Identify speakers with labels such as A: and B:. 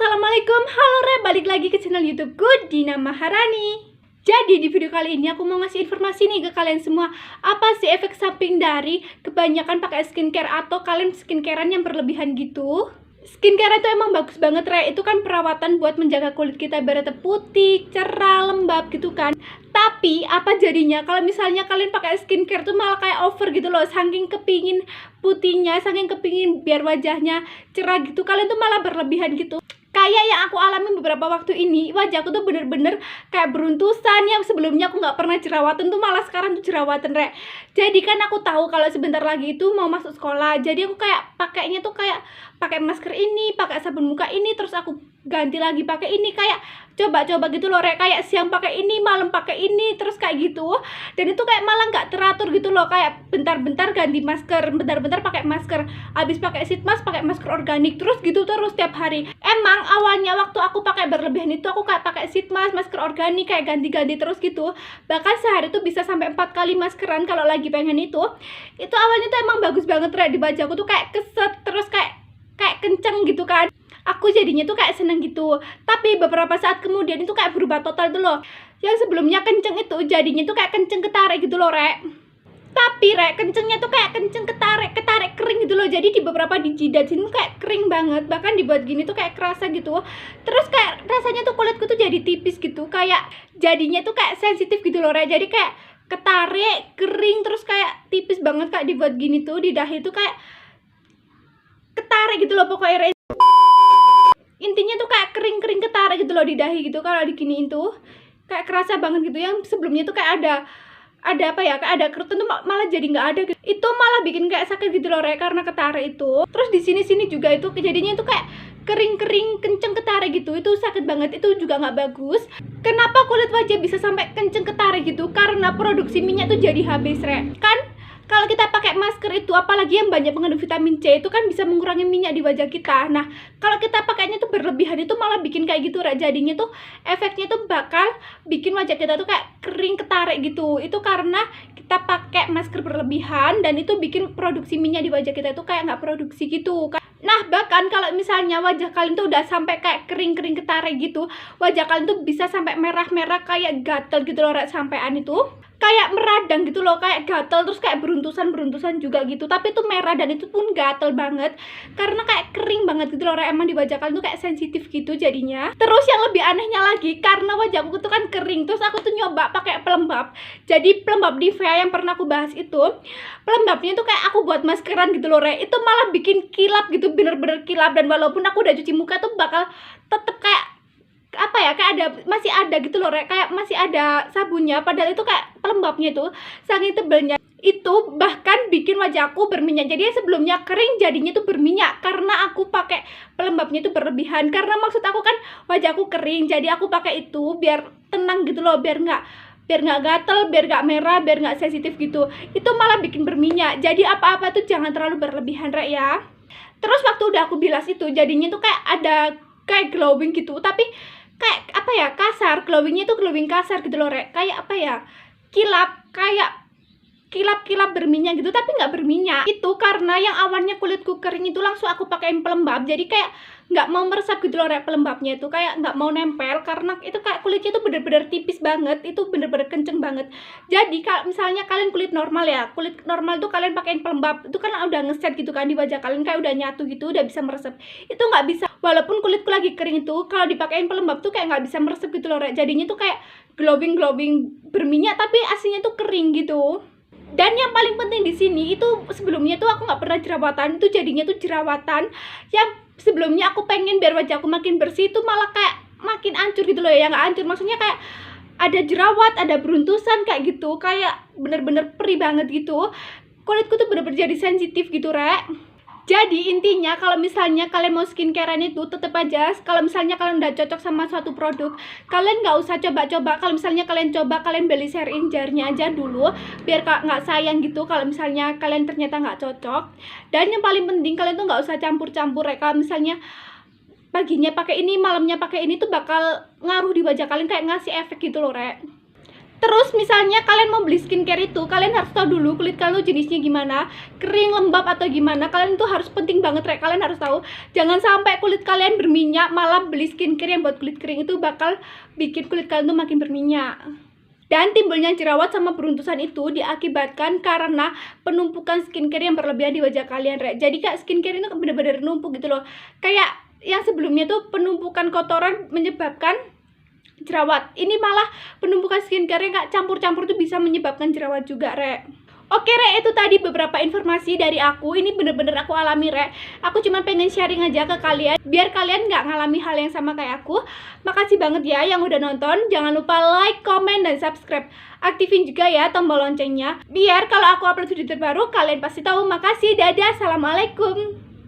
A: Assalamualaikum, halo Re, balik lagi ke channel YouTubeku Dina Maharani. Jadi di video kali ini aku mau ngasih informasi nih ke kalian semua. Apa sih efek samping dari kebanyakan pakai skincare atau kalian skincarean yang berlebihan gitu? Skincare itu emang bagus banget Re, itu kan perawatan buat menjaga kulit kita biar tetap putih, cerah, lembab gitu kan. Tapi apa jadinya kalau misalnya kalian pakai skincare tuh malah kayak over gitu loh. Saking kepingin putihnya, saking kepingin biar wajahnya cerah gitu, kalian tuh malah berlebihan gitu. Kayak yang aku alami beberapa waktu ini, wajahku tuh bener-bener kayak beruntusan. Yang sebelumnya aku nggak pernah jerawatan tuh malah sekarang tuh jerawatan Re. Jadi kan aku tahu kalau sebentar lagi itu mau masuk sekolah, jadi aku kayak pakainya tuh kayak pakai masker ini, pakai sabun muka ini, terus aku ganti lagi pakai ini, kayak coba-coba gitu loh Re. Kayak siang pakai ini, malam pakai ini, terus kayak gitu. Dan itu kayak malah nggak teratur gitu loh, kayak bentar-bentar ganti masker, bentar-bentar pakai masker, habis pakai sheet mask, pakai masker organik, terus gitu terus tiap hari. Emang awalnya waktu aku pakai berlebihan itu aku kayak pakai sheet mask, masker organik, kayak ganti-ganti terus gitu. Bahkan sehari tuh bisa sampai 4 kali maskeran kalau lagi pengen itu. Itu awalnya tuh emang bagus banget Re, di wajahku tuh kayak keset, terus kayak kenceng gitu kan. Aku jadinya tuh kayak seneng gitu. Tapi beberapa saat kemudian itu kayak berubah total tuh loh. Yang sebelumnya kenceng itu jadinya tuh kayak kenceng ketarik gitu loh Re. Tapi Re, kencengnya tuh kayak kenceng ketarik kering gitu loh. Jadi di beberapa di jidat sini kayak kering banget. Bahkan dibuat gini tuh kayak kerasa gitu. Terus kayak rasanya tuh kulitku tuh jadi tipis gitu. Kayak jadinya tuh kayak sensitif gitu loh Re. Jadi kayak ketarik, kering, terus kayak tipis banget kayak dibuat gini tuh. Di dahi tuh kayak ketarik gitu loh pokoknya Re. Intinya tuh kayak kering-kering ketarik gitu loh di dahi gitu. Kalau diginiin tuh kayak kerasa banget gitu. Yang sebelumnya tuh kayak ada apa ya, kayak ada kerutan tuh malah jadi nggak ada gitu. Itu malah bikin kayak sakit gitu loh Re, karena ketarik itu. Terus di sini juga itu kejadiannya tuh kayak kering-kering kenceng ketarik gitu. Itu sakit banget, itu juga nggak bagus. Kenapa kulit wajah bisa sampai kenceng ketarik gitu? Karena produksi minyak tuh jadi habis Re. Kan kalau kita pakai masker itu, apalagi yang banyak mengandung vitamin C, itu kan bisa mengurangi minyak di wajah kita. Nah, kalau kita pakainya tuh berlebihan itu malah bikin kayak gitu Ra. Jadinya tuh efeknya tuh bakal bikin wajah kita tuh kayak kering ketarik gitu. Itu karena kita pakai masker berlebihan dan itu bikin produksi minyak di wajah kita itu kayak nggak produksi gitu. Nah, bahkan kalau misalnya wajah kalian tuh udah sampai kayak kering-kering ketarik gitu, wajah kalian tuh bisa sampai merah-merah kayak gatel gitu loh Ra, sampean itu kayak meradang gitu loh, kayak gatel, terus kayak beruntusan juga gitu. Tapi itu merah dan itu pun gatel banget karena kayak kering banget gitu loh Ra. Emang di wajah kalian tuh kayak sensitif gitu jadinya. Terus yang lebih anehnya lagi, karena wajahku tuh kan kering, terus aku tuh nyoba pakai pelembab. Jadi pelembab Nivea yang pernah aku bahas itu, pelembabnya tuh kayak aku buat maskeran gitu loh Re. Itu malah bikin kilap gitu, bener-bener kilap. Dan walaupun aku udah cuci muka tuh bakal tetep kayak apa ya, kayak masih ada gitu loh Re, kayak masih ada sabunnya, padahal itu kayak pelembabnya itu saking tebelnya itu bahkan bikin wajahku berminyak. Jadi sebelumnya kering jadinya tuh berminyak karena aku pakai pelembabnya itu berlebihan. Karena maksud aku kan wajahku kering, jadi aku pakai itu biar tenang gitu loh, biar nggak gatel, biar nggak merah, biar nggak sensitif gitu. Itu malah bikin berminyak. Jadi apa-apa tuh jangan terlalu berlebihan Re ya. Terus waktu udah aku bilas itu jadinya tuh kayak ada kayak glowing gitu, tapi kayak apa ya, kasar, glowingnya tuh glowing kasar gitu loh Re. Kayak apa ya, kilap, kayak kilap-kilap berminyak gitu, tapi nggak berminyak. Itu karena yang awalnya kulitku kering itu langsung aku pakein pelembab, jadi kayak nggak mau meresap gitu loh Re, pelembabnya itu kayak nggak mau nempel karena itu kayak kulitnya tuh bener-bener tipis banget, itu bener-bener kenceng banget. Jadi kalau misalnya kalian kulit normal ya, kulit normal tuh kalian pakein pelembab itu kan udah ngeset gitu kan di wajah kalian, kayak udah nyatu gitu, udah bisa meresap. Itu nggak bisa, walaupun kulitku lagi kering itu kalau dipakein pelembab tuh kayak nggak bisa meresap gitu loh Re. Jadinya tuh kayak glowing berminyak tapi aslinya tuh kering gitu. Dan yang paling penting di sini itu sebelumnya tuh aku nggak pernah jerawatan, itu jadinya tuh jerawatan yang sebelumnya aku pengen biar wajahku makin bersih itu malah kayak makin hancur gitu loh ya. Nggak hancur, maksudnya kayak ada jerawat, ada beruntusan kayak gitu, kayak bener-bener perih banget gitu. Kulitku tuh bener-bener jadi sensitif gitu Re. Jadi intinya kalau misalnya kalian mau skincarean itu tetep aja, kalau misalnya kalian udah cocok sama suatu produk, kalian nggak usah coba-coba. Kalau misalnya kalian coba, kalian beli sharing jarnya aja dulu biar nggak sayang gitu kalau misalnya kalian ternyata nggak cocok. Dan yang paling penting kalian tuh nggak usah campur-campur ya. Kalau misalnya paginya pakai ini, malamnya pakai ini tuh bakal ngaruh di wajah kalian, kayak ngasih efek gitu loh Re. Terus misalnya kalian mau beli skincare itu, kalian harus tahu dulu kulit kalian tuh jenisnya gimana, kering, lembab atau gimana. Kalian tuh harus penting banget, kalian harus tahu. Jangan sampai kulit kalian berminyak malah beli skincare yang buat kulit kering, itu bakal bikin kulit kalian tuh makin berminyak. Dan timbulnya jerawat sama beruntusan itu diakibatkan karena penumpukan skincare yang berlebihan di wajah kalian, Jadi kak, skincare itu bener-bener numpuk gitu loh. Kayak yang sebelumnya tuh penumpukan kotoran menyebabkan jerawat. Ini malah penumpukan skincare yang gak campur-campur tuh bisa menyebabkan jerawat juga, Oke, itu tadi beberapa informasi dari aku. Ini bener-bener aku alami, Aku cuma pengen sharing aja ke kalian, biar kalian gak ngalami hal yang sama kayak aku. Makasih banget ya yang udah nonton. Jangan lupa like, comment, dan subscribe. Aktifin juga ya tombol loncengnya, biar kalau aku upload video terbaru, kalian pasti tahu. Makasih, dadah, assalamualaikum.